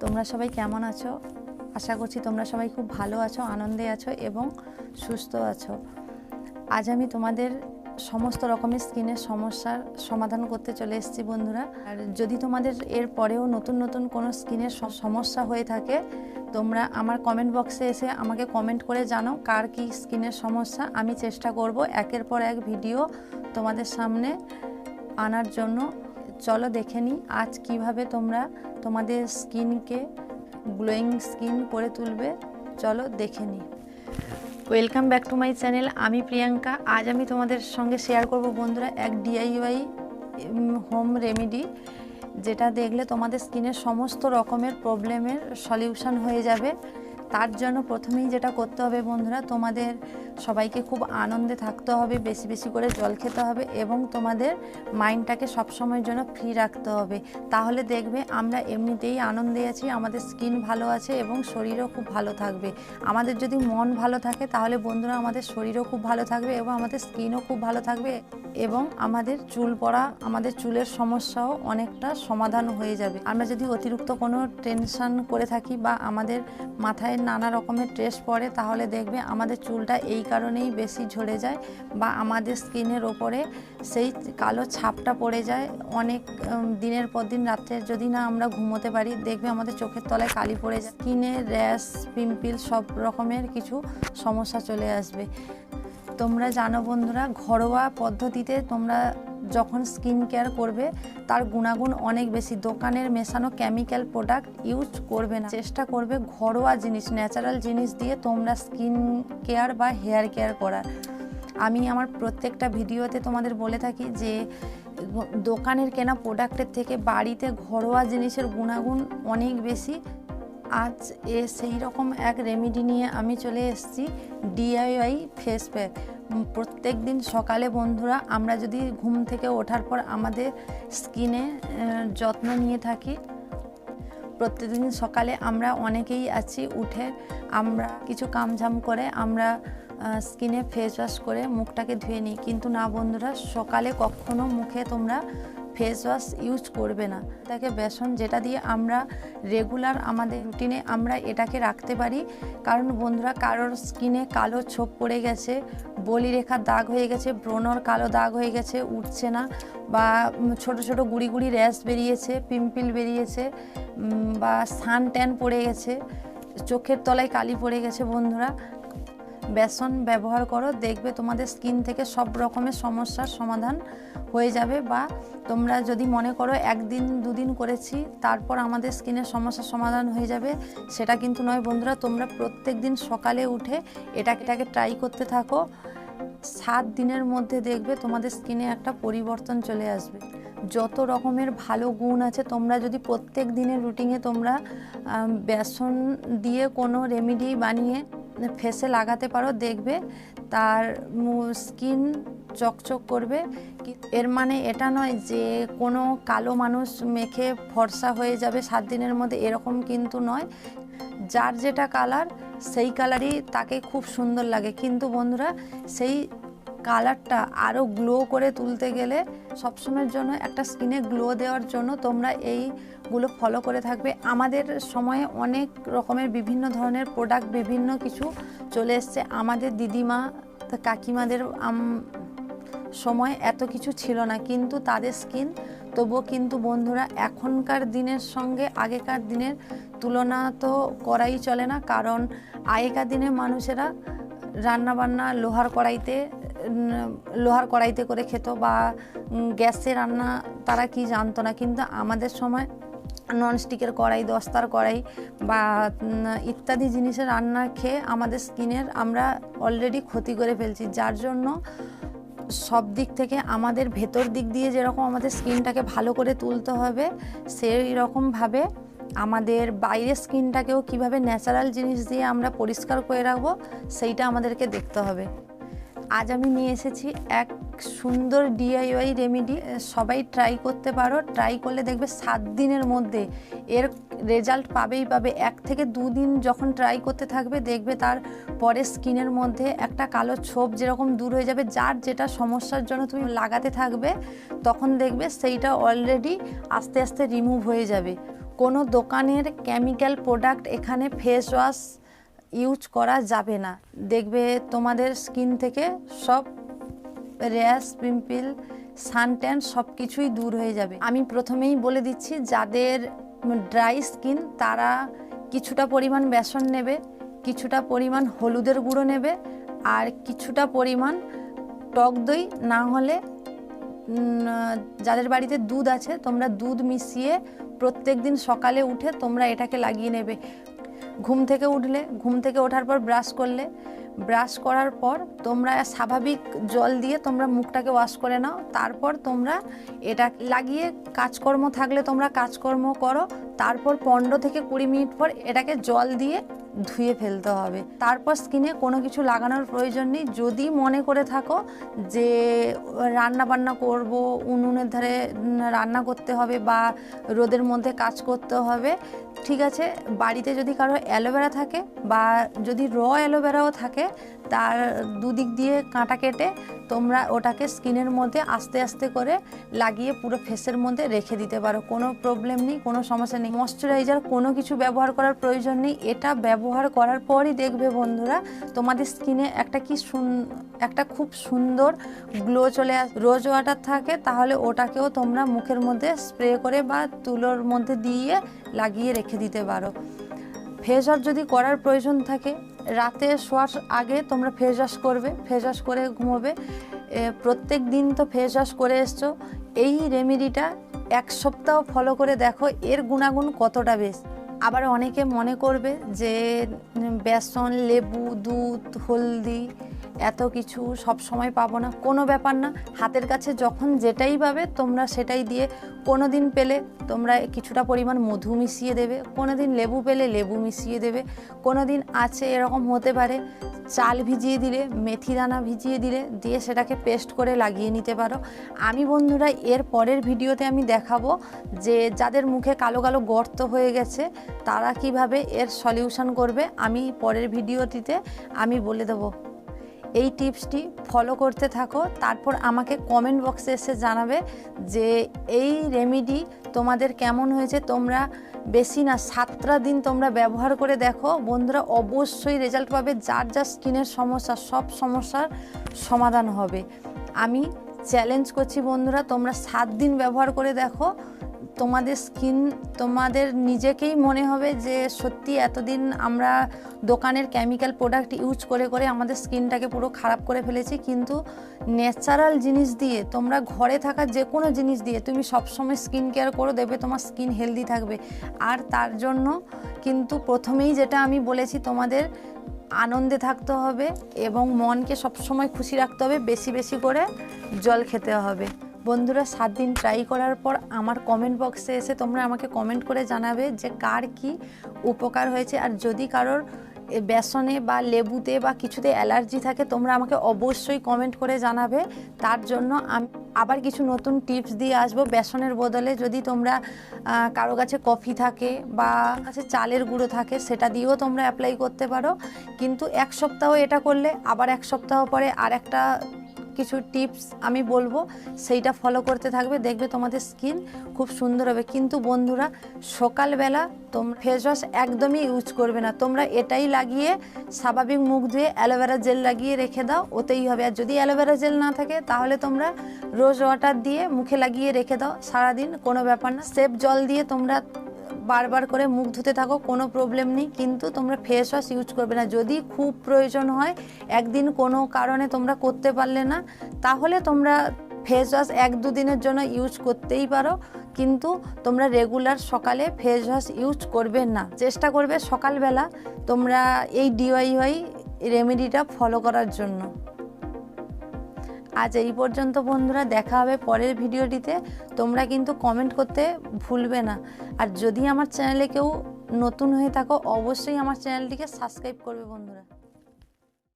তোমরা সবাই কেমন আছো? আশা করছি তোমরা সবাই খুব ভালো আছো, আনন্দে আছো এবং সুস্থ আছো। আজ আমি তোমাদের সমস্ত রকমের স্কিনের সমস্যার সমাধান করতে চলে এসেছি বন্ধুরা। আর যদি তোমাদের এর পরেও নতুন নতুন কোনো স্কিনের সমস্যা হয়ে থাকে, তোমরা আমার কমেন্ট বক্সে এসে আমাকে কমেন্ট করে জানো কার কি স্কিনের সমস্যা। আমি চেষ্টা করব একের পর এক ভিডিও তোমাদের সামনে আনার জন্য। চলো দেখে নিই আজ কিভাবে তোমরা তোমাদের স্কিনকে গ্লোয়িং স্কিন করে তুলবে। চলো দেখে নিই। Welcome back to my channel. আমি প্রিয়াঙ্কা। আজ আমি তোমাদের সঙ্গে শেয়ার করব বন্ধুরা এক DIY হোম রেমেডি, যেটা দেখলে তোমাদের স্কিনের সমস্ত রকমের প্রবলেমের সলিউশন হয়ে যাবে। তার জন্য প্রথমেই যেটা করতে হবে বন্ধুরা, তোমাদের সবাইকে খুব আনন্দে থাকতে হবে, বেশি বেশি করে জল খেতে হবে এবং তোমাদের মাইন্ডটাকে সবসময়ের জন্য ফ্রি রাখতে হবে। তাহলে দেখবে আমরা এমনিতেই আনন্দে আছি, আমাদের স্কিন ভালো আছে এবং শরীরও খুব ভালো থাকবে। আমাদের যদি মন ভালো থাকে তাহলে বন্ধুরা আমাদের শরীরও খুব ভালো থাকবে এবং আমাদের স্কিনও খুব ভালো থাকবে এবং আমাদের চুল পড়া, আমাদের চুলের সমস্যাও অনেকটা সমাধান হয়ে যাবে। আমরা যদি অতিরিক্ত কোনো টেনশন করে থাকি বা আমাদের মাথায় নানা রকমের স্ট্রেস পড়ে, তাহলে দেখবে আমাদের চুলটা এই কারণেই বেশি ঝরে যায় বা আমাদের স্কিনের ওপরে সেই কালো ছাপটা পড়ে যায়। অনেক দিনের পর দিন রাত্রে যদি না আমরা ঘুমোতে পারি, দেখবে আমাদের চোখের তলায় কালি পড়ে যায়, স্কিনে র্যাশ, পিম্পল, সব রকমের কিছু সমস্যা চলে আসবে। তোমরা জানো বন্ধুরা, ঘরোয়া পদ্ধতিতে তোমরা যখন স্কিন কেয়ার করবে তার গুণাগুণ অনেক বেশি। দোকানের মেশানো কেমিক্যাল প্রোডাক্ট ইউজ করবে না, চেষ্টা করবে ঘরোয়া জিনিস, ন্যাচারাল জিনিস দিয়ে তোমরা স্কিন কেয়ার বা হেয়ার কেয়ার করার। আমি আমার প্রত্যেকটা ভিডিওতে তোমাদের বলে থাকি যে দোকানের কেনা প্রোডাক্টের থেকে বাড়িতে ঘরোয়া জিনিসের গুণাগুণ অনেক বেশি। আজ সেই রকম এক রেমেডি নিয়ে আমি চলে এসেছি, DIY ফেস প্যাক। প্রত্যেক দিন সকালে বন্ধুরা আমরা যদি ঘুম থেকে ওঠার পর আমাদের স্কিনে যত্ন নিয়ে থাকি, প্রত্যেকদিন সকালে আমরা অনেকেই আছি উঠে আমরা কিছু কামঝাম করে আমরা স্কিনে ফেস ওয়াশ করে মুখটাকে ধুয়ে নিই, কিন্তু না বন্ধুরা, সকালে কখনো মুখে তোমরা ফেস ওয়াশ ইউজ করবে না। তাকে বেসন, যেটা দিয়ে আমরা রেগুলার আমাদের রুটিনে আমরা এটাকে রাখতে পারি। কারণ বন্ধুরা, কারোর স্কিনে কালো ছোপ পড়ে গেছে, বলিরেখার দাগ হয়ে গেছে, ব্রণর কালো দাগ হয়ে গেছে, উঠছে না, বা ছোট ছোট গুড়ি গুড়ি র্যাশ বেরিয়েছে, পিম্পল বেরিয়েছে, বা সান ট্যান পড়ে গেছে, চোখের তলায় কালি পড়ে গেছে, বন্ধুরা বেসন ব্যবহার করো, দেখবে তোমাদের স্কিন থেকে সব রকমের সমস্যার সমাধান হয়ে যাবে। বা তোমরা যদি মনে করো একদিন দুদিন করেছি তারপর আমাদের স্কিনের সমস্যার সমাধান হয়ে যাবে, সেটা কিন্তু নয় বন্ধুরা। তোমরা প্রত্যেক দিন সকালে উঠে এটাকে ট্রাই করতে থাকো। 7 দিনের মধ্যে দেখবে তোমাদের স্কিনে একটা পরিবর্তন চলে আসবে। যত রকমের ভালো গুণ আছে, তোমরা যদি প্রত্যেক দিনের রুটিনে তোমরা বেসন দিয়ে কোনো রেমেডি বানিয়ে ফেসে লাগাতে পারো, দেখবে তার স্কিন চকচক করবে। এর মানে এটা নয় যে কোনো কালো মানুষ মেখে ফর্সা হয়ে যাবে 7 দিনের মধ্যে, এরকম কিন্তু নয়। যার যেটা কালার সেই কালারই তাকে খুব সুন্দর লাগে, কিন্তু বন্ধুরা সেই কালারটা আরও গ্লো করে তুলতে গেলে সবসময়ের জন্য একটা স্কিনে গ্লো দেওয়ার জন্য তোমরা এইগুলো ফলো করে থাকবে। আমাদের সময়ে অনেক রকমের বিভিন্ন ধরনের প্রোডাক্ট, বিভিন্ন কিছু চলে এসছে। আমাদের দিদিমা কাকিমাদের সময় এত কিছু ছিল না, কিন্তু তাদের স্কিন তবুও কিন্তু বন্ধুরা এখনকার দিনের সঙ্গে আগেকার দিনের তুলনা তো করাই চলে না। কারণ আগেকার দিনের মানুষেরা রান্নাবান্না লোহার কড়াইতে করে খেত, বা গ্যাসে রান্না তারা কি জানতো না, কিন্তু আমাদের সময় ননস্টিকের কড়াই, দস্তার কড়াই বা ইত্যাদি জিনিসের রান্না খেয়ে আমাদের স্কিনের আমরা অলরেডি ক্ষতি করে ফেলছি। যার জন্য সব দিক থেকে আমাদের ভেতর দিক দিয়ে যেরকম আমাদের স্কিনটাকে ভালো করে তুলতে হবে, সেই রকমভাবে আমাদের বাইরের স্কিনটাকেও কিভাবে ন্যাচারাল জিনিস দিয়ে আমরা পরিষ্কার করে রাখবো সেইটা আমাদেরকে দেখতে হবে। আজ আমি নিয়ে এসেছি এক সুন্দর DIY রেমেডি। সবাই ট্রাই করতে পারো। ট্রাই করলে দেখবে 7 দিনের মধ্যে এর রেজাল্ট পাবেই পাবে। 1 থেকে 2 দিন যখন ট্রাই করতে থাকবে, দেখবে তার পরে স্কিনের মধ্যে একটা কালো ছোপ যেরকম দূর হয়ে যাবে। যার যেটা সমস্যার জন্য তুমি লাগাতে থাকবে, তখন দেখবে সেইটা অলরেডি আস্তে আস্তে রিমুভ হয়ে যাবে। কোনো দোকানের কেমিক্যাল প্রোডাক্ট এখানে ফেস ওয়াশ ইউজ করা যাবে না। দেখবে তোমাদের স্কিন থেকে সব র্যাশ, পিম্পল, সানট্যান সব কিছুই দূর হয়ে যাবে। আমি প্রথমেই বলে দিচ্ছি, যাদের ড্রাই স্কিন তারা কিছুটা পরিমাণ বেসন নেবে, কিছুটা পরিমাণ হলুদের গুঁড়ো নেবে, আর কিছুটা পরিমাণ টক দই, না হলে যাদের বাড়িতে দুধ আছে তোমরা দুধ মিশিয়ে প্রত্যেক দিন সকালে উঠে তোমরা এটাকে লাগিয়ে নেবে। ঘুম থেকে ওঠার পর ব্রাশ করার পর তোমরা স্বাভাবিক জল দিয়ে তোমরা মুখটাকে ওয়াশ করে নাও। তারপর তোমরা এটা লাগিয়ে কাজকর্ম থাকলে তোমরা কাজকর্ম করো। তারপর 15 থেকে 20 মিনিট পর এটাকে জল দিয়ে ধুয়ে ফেলতে হবে। তারপর স্কিনে কোনো কিছু লাগানোর প্রয়োজন নেই। যদি মনে করে থাকো যে রান্না বান্না করব, উনুনের ধারে রান্না করতে হবে বা রোদের মধ্যে কাজ করতে হবে, ঠিক আছে। বাড়িতে যদি কারো অ্যালোভেরা থাকে বা যদি অ্যালোভেরাও থাকে, তার দুদিক দিয়ে কাঁটা কেটে তোমরা ওটাকে স্কিনের মধ্যে আস্তে আস্তে করে লাগিয়ে পুরো ফেসের মধ্যে রেখে দিতে পারো। কোনো প্রবলেম নেই, কোনো সমস্যা নেই। ময়শ্চারাইজার কোনো কিছু ব্যবহার করার প্রয়োজন নেই। এটা ব্যবহার করার পরই দেখবে বন্ধুরা তোমাদের স্কিনে একটা খুব সুন্দর গ্লো চলে আসে। রোজ ওয়াটার থাকে তাহলে ওটাকেও তোমরা মুখের মধ্যে স্প্রে করে বা তুলোর মধ্যে দিয়ে লাগিয়ে রেখে দিতে পারো। ফেস ওয়াশ যদি করার প্রয়োজন থাকে, রাতে শোয়ার আগে তোমরা ফেস ওয়াশ করবে, ফেস ওয়াশ করে ঘুমোবে। প্রত্যেক দিন তো ফেস ওয়াশ করে এসছো, এই রেমেডিটা 1 সপ্তাহ ফলো করে দেখো এর গুণাগুণ কতটা বেশি। আবার অনেকে মনে করবে যে বেসন, লেবু, দুধ, হলদি এত কিছু সব সময় পাবো না। কোনো ব্যাপার না, হাতের কাছে যখন যেটাই পাবে তোমরা সেটাই দিয়ে, কোনো দিন পেলে তোমরা কিছুটা পরিমাণ মধু মিশিয়ে দেবে, কোনো দিন লেবু পেলে লেবু মিশিয়ে দেবে, কোনো দিন আছে এরকম হতে পারে চাল ভিজিয়ে দিলে, মেথি দানা ভিজিয়ে দিয়ে সেটাকে পেস্ট করে লাগিয়ে নিতে পারো। আমি বন্ধুরা এর পরের ভিডিওতে আমি দেখাবো যে যাদের মুখে কালো কালো গর্ত হয়ে গেছে তারা কিভাবে এর সলিউশন করবে। আমি পরের ভিডিওটিতে আমি বলে দেবো। এই টিপসটি ফলো করতে থাকো, তারপর আমাকে কমেন্ট বক্সে এসে জানাবে যে এই রেমেডি তোমাদের কেমন হয়েছে। তোমরা বেশি না 7টা দিন তোমরা ব্যবহার করে দেখো বন্ধুরা, অবশ্যই রেজাল্ট পাবে। যার যার স্কিনের সমস্যা, সব সমস্যার সমাধান হবে। আমি চ্যালেঞ্জ করছি বন্ধুরা, তোমরা 7 দিন ব্যবহার করে দেখো, তোমাদের স্কিন তোমাদের নিজেকেই মনে হবে যে সত্যি এতদিন আমরা দোকানের কেমিক্যাল প্রোডাক্ট ইউজ করে করে আমাদের স্কিনটাকে পুরো খারাপ করে ফেলেছি, কিন্তু ন্যাচারাল জিনিস দিয়ে, তোমরা ঘরে থাকা যে কোনো জিনিস দিয়ে তুমি সবসময় স্কিন কেয়ার করো, দেখবে তোমার স্কিন হেলদি থাকবে। আর তার জন্য কিন্তু প্রথমেই যেটা আমি বলেছি, তোমাদের আনন্দে থাকতে হবে এবং মনকে সবসময় খুশি রাখতে হবে, বেশি বেশি করে জল খেতে হবে। বন্ধুরা 7 দিন ট্রাই করার পর আমার কমেন্ট বক্সে এসে তোমরা আমাকে কমেন্ট করে জানাবে যে কার কি উপকার হয়েছে। আর যদি কারোর বেসনে বা লেবুতে বা কিছুতে অ্যালার্জি থাকে তোমরা আমাকে অবশ্যই কমেন্ট করে জানাবে। তার জন্য আমি আবার কিছু নতুন টিপস দিয়ে আসবো। বেসনের বদলে যদি তোমরা কারো কাছে কফি থাকে বা কাছে চালের গুঁড়ো থাকে সেটা দিয়েও তোমরা অ্যাপ্লাই করতে পারো। কিন্তু 1 সপ্তাহ এটা করলে আবার 1 সপ্তাহ পরে আর একটা কিছু টিপস আমি বলবো, সেইটা ফলো করতে থাকবে, দেখবে তোমাদের স্কিন খুব সুন্দর হবে। কিন্তু বন্ধুরা সকালবেলা তোমরা ফেস ওয়াশ একদমই ইউজ করবে না, তোমরা এটাই লাগিয়ে স্বাভাবিক মুখ ধুয়ে অ্যালোভেরা জেল লাগিয়ে রেখে দাও, ওতেই হবে। আর যদি অ্যালোভেরা জেল না থাকে তাহলে তোমরা রোজ ওয়াটার দিয়ে মুখে লাগিয়ে রেখে দাও সারাদিন, কোনো ব্যাপার না। সেফ জল দিয়ে তোমরা বারবার করে মুখ ধুতে থাকো, কোনো প্রবলেম নেই। কিন্তু তোমরা ফেস ওয়াশ ইউজ করবে না। যদি খুব প্রয়োজন হয়, একদিন কোনো কারণে তোমরা করতে পারলে না, তাহলে তোমরা ফেস ওয়াশ 1-2 দিনের জন্য ইউজ করতেই পারো, কিন্তু তোমরা রেগুলার সকালে ফেস ওয়াশ ইউজ করবে না। চেষ্টা করবে সকালবেলা তোমরা এই DIY রেমেডিটা ফলো করার জন্য। আজ এই পর্যন্ত বন্ধুরা, দেখা হবে পরের ভিডিওটিতে। তোমরা কিন্তু কমেন্ট করতে ভুলবে না। আর যদি আমার চ্যানেলে কেউ নতুন হয়ে থাকো অবশ্যই আমার চ্যানেলটিকে সাবস্ক্রাইব করবে বন্ধুরা।